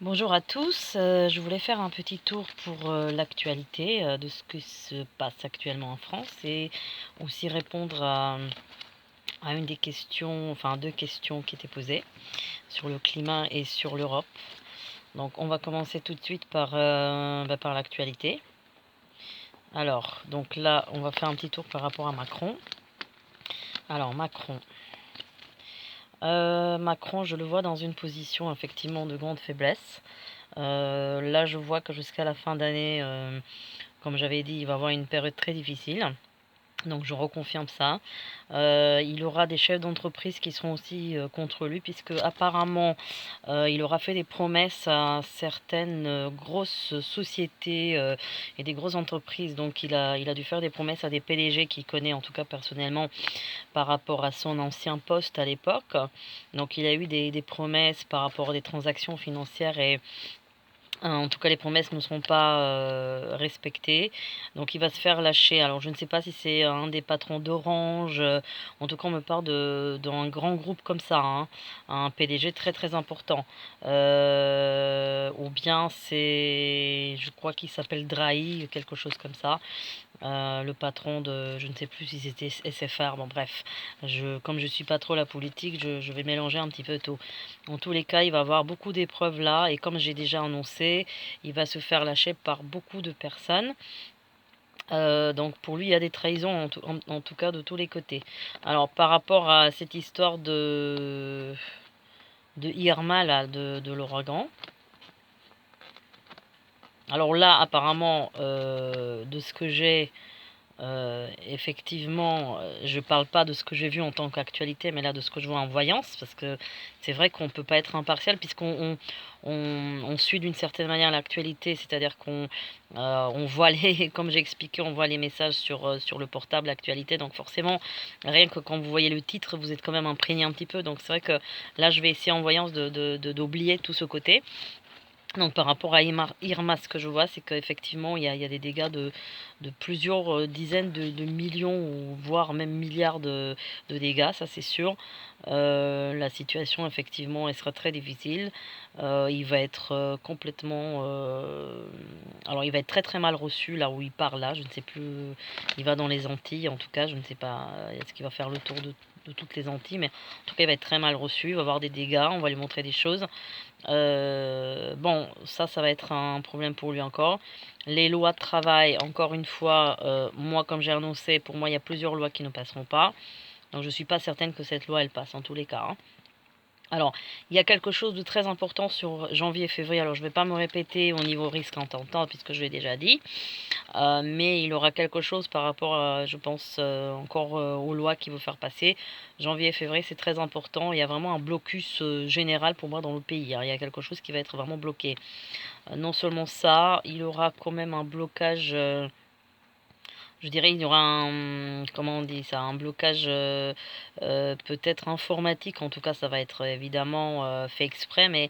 Bonjour à tous, je voulais faire un petit tour pour l'actualité de ce qui se passe actuellement en France et aussi répondre à une des questions, enfin deux questions qui étaient posées sur le climat et sur l'Europe. Donc on va commencer tout de suite par l'actualité. Alors, donc là, on va faire un petit tour par rapport à Macron. Alors Macron. Macron, je le vois dans une position effectivement de grande faiblesse. Là, je vois que jusqu'à la fin d'année, comme j'avais dit, il va avoir une période très difficile. Donc je reconfirme ça. Il aura des chefs d'entreprise qui seront aussi contre lui, puisque apparemment il aura fait des promesses à certaines grosses sociétés et des grosses entreprises. Donc il a dû faire des promesses à des PDG qu'il connaît en tout cas personnellement par rapport à son ancien poste à l'époque. Donc il a eu des promesses par rapport à des transactions financières et en tout cas, les promesses ne seront pas respectées. Donc, il va se faire lâcher. Alors, je ne sais pas si c'est un des patrons d'Orange. En tout cas, on me parle d'un grand groupe comme ça, hein, un PDG très très important. Ou bien c'est, je crois qu'il s'appelle Drahi, quelque chose comme ça. Le patron de, je ne sais plus si c'était SFR, bon bref, comme je suis pas trop la politique, je vais mélanger un petit peu tout. En tous les cas, il va avoir beaucoup d'épreuves là, et comme j'ai déjà annoncé, il va se faire lâcher par beaucoup de personnes. Donc pour lui, il y a des trahisons en tout cas de tous les côtés. Alors par rapport à cette histoire de Irma là, de l'ouragan. Alors là, apparemment, de ce que j'ai, effectivement, je parle pas de ce que j'ai vu en tant qu'actualité, mais là de ce que je vois en voyance, parce que c'est vrai qu'on peut pas être impartial puisqu'on suit d'une certaine manière l'actualité, c'est-à-dire on voit les, comme j'ai expliqué, on voit les messages sur le portable, l'actualité, donc forcément, rien que quand vous voyez le titre, vous êtes quand même imprégné un petit peu, donc c'est vrai que là je vais essayer en voyance d'oublier tout ce côté. Donc par rapport à Irma, ce que je vois, c'est qu'effectivement, il y a des dégâts de plusieurs dizaines de millions, ou voire même milliards de dégâts, ça c'est sûr. La situation, effectivement, elle sera très difficile. Il va être complètement... alors il va être très très mal reçu là où il part là, je ne sais plus... Il va dans les Antilles, en tout cas, je ne sais pas est-ce qu'il va faire le tour de toutes les Antilles, mais en tout cas il va être très mal reçu, il va avoir des dégâts, on va lui montrer des choses. Bon, ça va être un problème pour lui encore. Les lois de travail, encore une fois, moi, comme j'ai annoncé, pour moi, il y a plusieurs lois qui ne passeront pas. Donc, je ne suis pas certaine que cette loi, elle passe en tous les cas, hein. Alors, il y a quelque chose de très important sur janvier et février. Alors, je ne vais pas me répéter au niveau risque en temps, puisque je l'ai déjà dit. Mais il aura quelque chose par rapport à, je pense, encore aux lois qu'il veut faire passer. Janvier et février, c'est très important. Il y a vraiment un blocus général pour moi dans le pays, hein. Il y a quelque chose qui va être vraiment bloqué. Non seulement ça, il aura quand même un blocage. Je dirais il y aura un, comment on dit ça, un blocage peut-être informatique. En tout cas, ça va être évidemment fait exprès, mais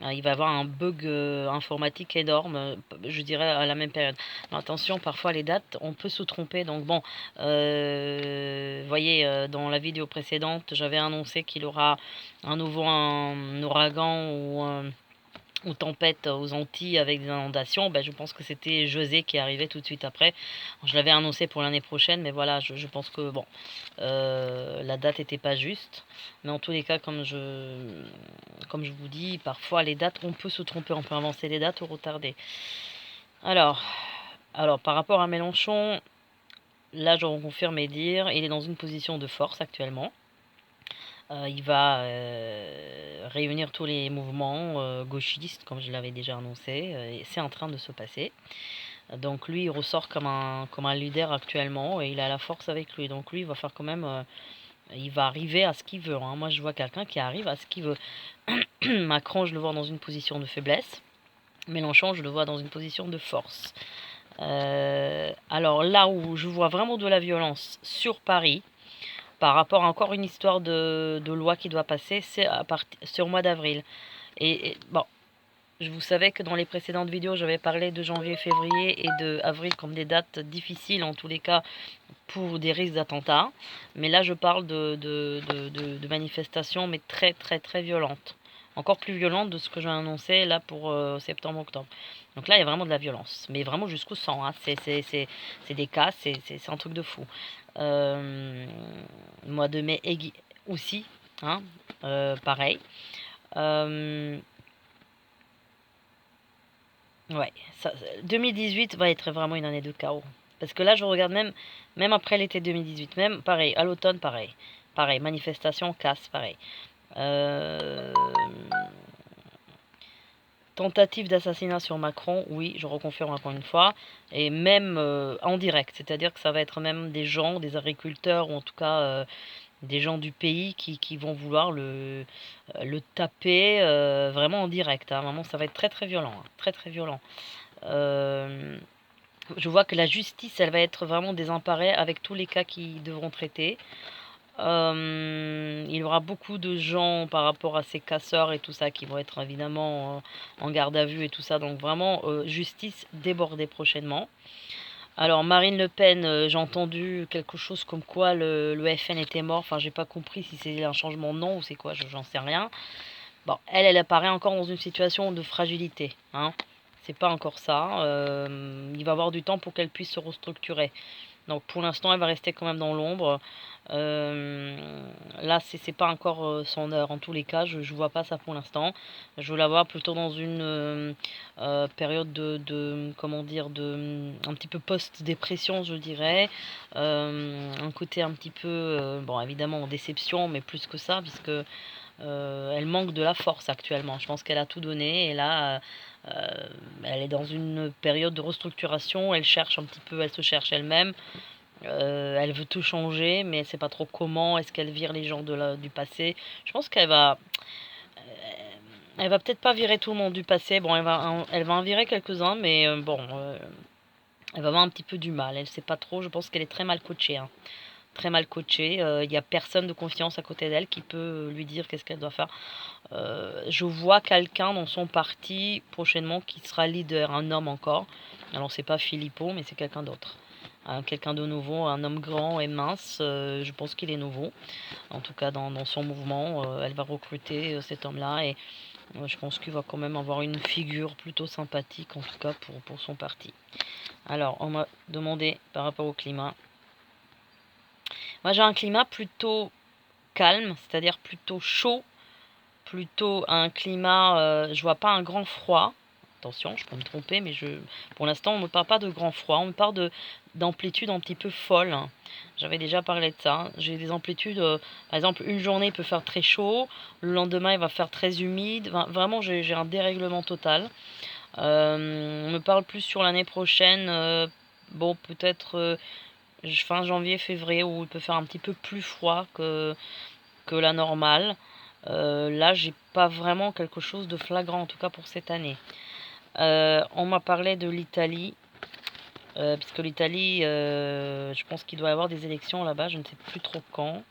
il va y avoir un bug informatique énorme, je dirais à la même période. Mais attention, parfois les dates, on peut se tromper. Donc bon, voyez, dans la vidéo précédente, j'avais annoncé qu'il aura un nouveau un ouragan ou tempête aux Antilles avec des inondations. Ben, je pense que c'était José qui arrivait tout de suite après. Je l'avais annoncé pour l'année prochaine, mais voilà, je pense que bon, la date n'était pas juste. Mais en tous les cas, comme je vous dis, parfois les dates, on peut se tromper, on peut avancer les dates ou retarder. Alors, alors par rapport à Mélenchon, là je confirme et dire, il est dans une position de force actuellement. Il va réunir tous les mouvements gauchistes, comme je l'avais déjà annoncé, et c'est en train de se passer. Donc lui, il ressort comme un leader actuellement, et il a la force avec lui. Donc lui, il va faire quand même... il va arriver à ce qu'il veut, hein. Moi, je vois quelqu'un qui arrive à ce qu'il veut. Macron, je le vois dans une position de faiblesse. Mélenchon, je le vois dans une position de force. Alors là où je vois vraiment de la violence sur Paris, par rapport à encore une histoire de loi qui doit passer, c'est sur le mois d'avril. Et bon, vous savez que dans les précédentes vidéos, j'avais parlé de janvier, février et de avril comme des dates difficiles en tous les cas pour des risques d'attentats. Mais là, je parle de manifestations, mais très très très violentes. encore plus violente de ce que j'ai annoncé là pour septembre-octobre. Donc là, il y a vraiment de la violence, mais vraiment jusqu'au sang, hein. C'est des cas, c'est un truc de fou. Mois de mai aussi, hein, pareil. Ouais, 2018 va être vraiment une année de chaos. Parce que là, je regarde même après l'été 2018, même pareil, à l'automne, pareil. Pareil, manifestation, casse, pareil. Euh, Tentative d'assassinat sur Macron, oui, je reconfirme encore une fois. Et même en direct, c'est-à-dire que ça va être même des gens, des agriculteurs, ou en tout cas des gens du pays qui vont vouloir le taper vraiment en direct, hein. Vraiment, ça va être très très violent, hein, très très violent. Euh, je vois que la justice, elle va être vraiment désemparée avec tous les cas qu'ils devront traiter. Il y aura beaucoup de gens par rapport à ces casseurs et tout ça qui vont être évidemment en garde à vue et tout ça. Donc vraiment, justice débordée prochainement. Alors Marine Le Pen, j'ai entendu quelque chose comme quoi le FN était mort. Enfin, j'ai pas compris si c'est un changement de nom ou c'est quoi, j'en sais rien. Bon, elle apparaît encore dans une situation de fragilité, hein. C'est pas encore ça. Il va y avoir du temps pour qu'elle puisse se restructurer. Donc pour l'instant, elle va rester quand même dans l'ombre. Là, c'est pas encore son heure. En tous les cas, je vois pas ça pour l'instant. Je veux la voir plutôt dans une période comment dire, un petit peu post-dépression, je dirais. Un côté un petit peu, bon, évidemment, en déception, mais plus que ça, puisque elle manque de la force actuellement. Je pense qu'elle a tout donné et là, elle est dans une période de restructuration. Elle cherche un petit peu, elle se cherche elle-même. Elle veut tout changer, mais elle sait pas trop comment. Est-ce qu'elle vire les gens du passé? Je pense elle va peut-être pas virer tout le monde du passé. Bon, elle va en virer quelques-uns, mais bon, elle va avoir un petit peu du mal. Elle sait pas trop. Je pense qu'elle est très mal coachée, hein. Très mal coachée. Il y a personne de confiance à côté d'elle qui peut lui dire qu'est-ce qu'elle doit faire. Je vois quelqu'un dans son parti prochainement qui sera leader, un homme encore. Alors c'est pas Philippot, mais c'est quelqu'un d'autre. Quelqu'un de nouveau, un homme grand et mince, je pense qu'il est nouveau. En tout cas dans son mouvement, elle va recruter cet homme-là et je pense qu'il va quand même avoir une figure plutôt sympathique, en tout cas pour son parti. Alors on m'a demandé par rapport au climat. Moi j'ai un climat plutôt calme, c'est-à-dire plutôt chaud, plutôt un climat, je vois pas un grand froid. Attention, je peux me tromper, mais pour l'instant, on ne me parle pas de grand froid, on me parle d'amplitude un petit peu folle. J'avais déjà parlé de ça. J'ai des amplitudes, par exemple, une journée, il peut faire très chaud, le lendemain, il va faire très humide. Enfin, vraiment, j'ai un dérèglement total. On me parle plus sur l'année prochaine, bon, peut-être fin janvier, février, où il peut faire un petit peu plus froid que la normale. Là, j'ai pas vraiment quelque chose de flagrant, en tout cas pour cette année. On m'a parlé de l'Italie, puisque l'Italie, je pense qu'il doit y avoir des élections là-bas, je ne sais plus trop quand.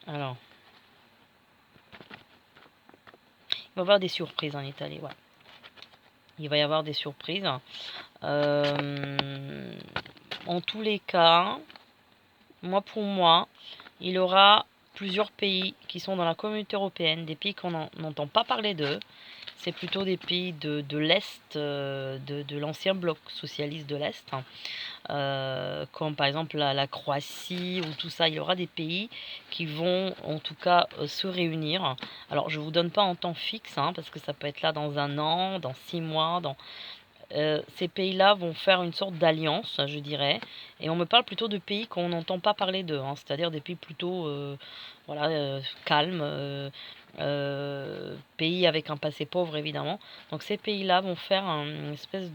Alors, il va y avoir des surprises en Italie, ouais. Il va y avoir des surprises. En tous les cas, pour moi, il y aura plusieurs pays qui sont dans la communauté européenne, des pays qu'on n'entend pas parler d'eux. C'est plutôt des pays de l'Est, de l'ancien bloc socialiste de l'Est, hein. Comme par exemple la Croatie ou tout ça. Il y aura des pays qui vont en tout cas se réunir. Alors je ne vous donne pas en temps fixe, hein, parce que ça peut être là dans un an, dans 6 mois, ces pays-là vont faire une sorte d'alliance, je dirais, et on me parle plutôt de pays qu'on n'entend pas parler d'eux, hein, c'est-à-dire des pays plutôt voilà, calmes, pays avec un passé pauvre évidemment. Donc ces pays-là vont faire une espèce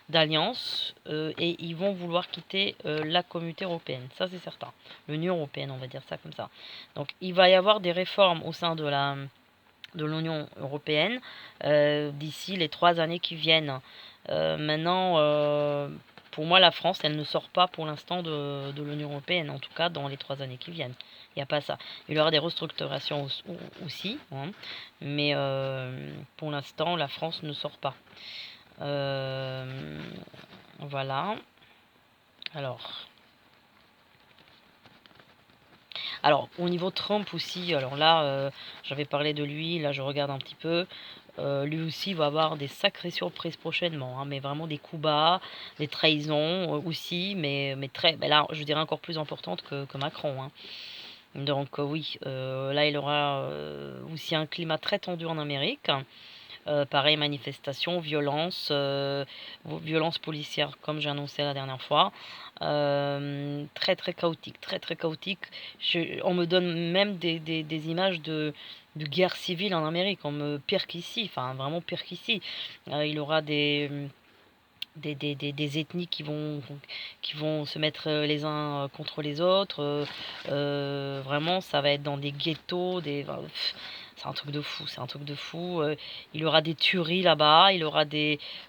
d'alliance et ils vont vouloir quitter la communauté européenne, ça c'est certain, l'Union européenne, on va dire ça comme ça. Donc il va y avoir des réformes au sein de l'Union européenne d'ici les 3 années qui viennent. Maintenant, pour moi, la France, elle ne sort pas pour l'instant de l'Union européenne, en tout cas dans les 3 années qui viennent. Il n'y a pas ça. Il y aura des restructurations aussi, hein, mais pour l'instant, la France ne sort pas. Voilà. Alors. Alors, au niveau Trump aussi, alors là, j'avais parlé de lui, là je regarde un petit peu. Lui aussi va avoir des sacrées surprises prochainement, hein, mais vraiment des coups bas, des trahisons aussi, mais très, mais là, je dirais encore plus importantes que Macron, hein. Donc oui, là, il aura aussi un climat très tendu en Amérique. Pareil, manifestations, violences policières, comme j'ai annoncé la dernière fois. Très très chaotique, très très chaotique. On me donne même des images de guerre civile en Amérique, pire qu'ici, enfin vraiment pire qu'ici. Il y aura des ethnies qui vont se mettre les uns contre les autres. Vraiment, ça va être dans des ghettos, enfin, c'est un truc de fou, c'est un truc de fou. Il y aura des tueries là-bas, il y aura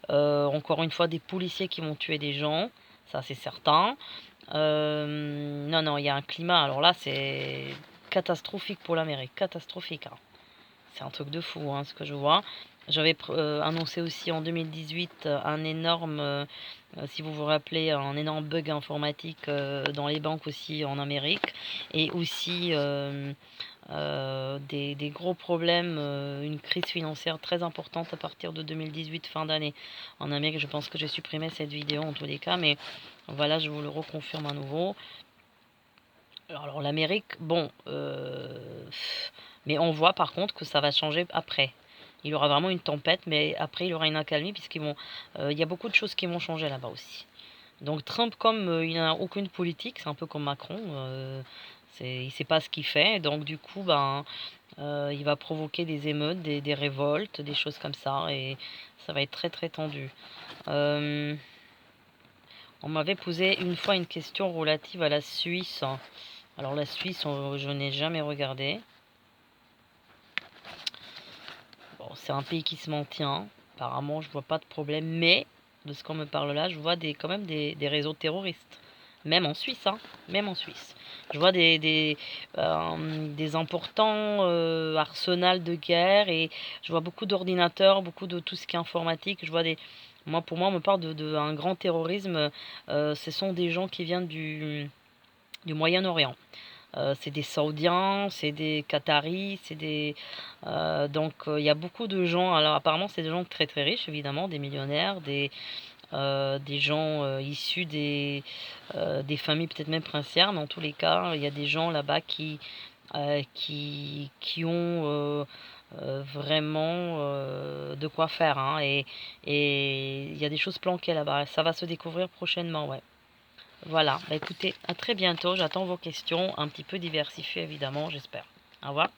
encore une fois, des policiers qui vont tuer des gens, ça c'est certain. Non, non, il y a un climat, alors là, c'est catastrophique pour l'Amérique, catastrophique, hein. C'est un truc de fou, hein, ce que je vois. J'avais annoncé aussi en 2018 un énorme, si vous vous rappelez, un énorme bug informatique dans les banques aussi en Amérique. Et aussi des gros problèmes, une crise financière très importante à partir de 2018, fin d'année en Amérique. Je pense que j'ai supprimé cette vidéo en tous les cas, mais voilà, je vous le reconfirme à nouveau. Alors l'Amérique, bon, mais on voit par contre que ça va changer après. Il y aura vraiment une tempête, mais après il y aura une accalmie il y a beaucoup de choses qui vont changer là-bas aussi. Donc Trump, comme il n'a aucune politique, c'est un peu comme Macron, il sait pas ce qu'il fait, donc du coup, ben, il va provoquer des émeutes, des révoltes, des choses comme ça, et ça va être très très tendu. Euh, on m'avait posé une fois une question relative à la Suisse. Alors la Suisse, je n'ai jamais regardé. Bon, c'est un pays qui se maintient. Apparemment, je vois pas de problème. Mais, de ce qu'on me parle là, je vois quand même des réseaux terroristes. Même en Suisse, hein. Même en Suisse. Je vois des importants arsenals de guerre et je vois beaucoup d'ordinateurs, beaucoup de tout ce qui est informatique. Pour moi, on me parle de un grand terrorisme. Ce sont des gens qui viennent du Moyen-Orient. C'est des Saoudiens, c'est des Qataris, donc il y a beaucoup de gens. Alors apparemment c'est des gens très très riches évidemment, des millionnaires, des gens issus des familles peut-être même princières, mais en tous les cas il y a des gens là-bas qui ont vraiment de quoi faire, hein, et il y a des choses planquées là-bas. Ça va se découvrir prochainement, ouais. Voilà, bah écoutez, à très bientôt. J'attends vos questions, un petit peu diversifiées évidemment, j'espère. Au revoir.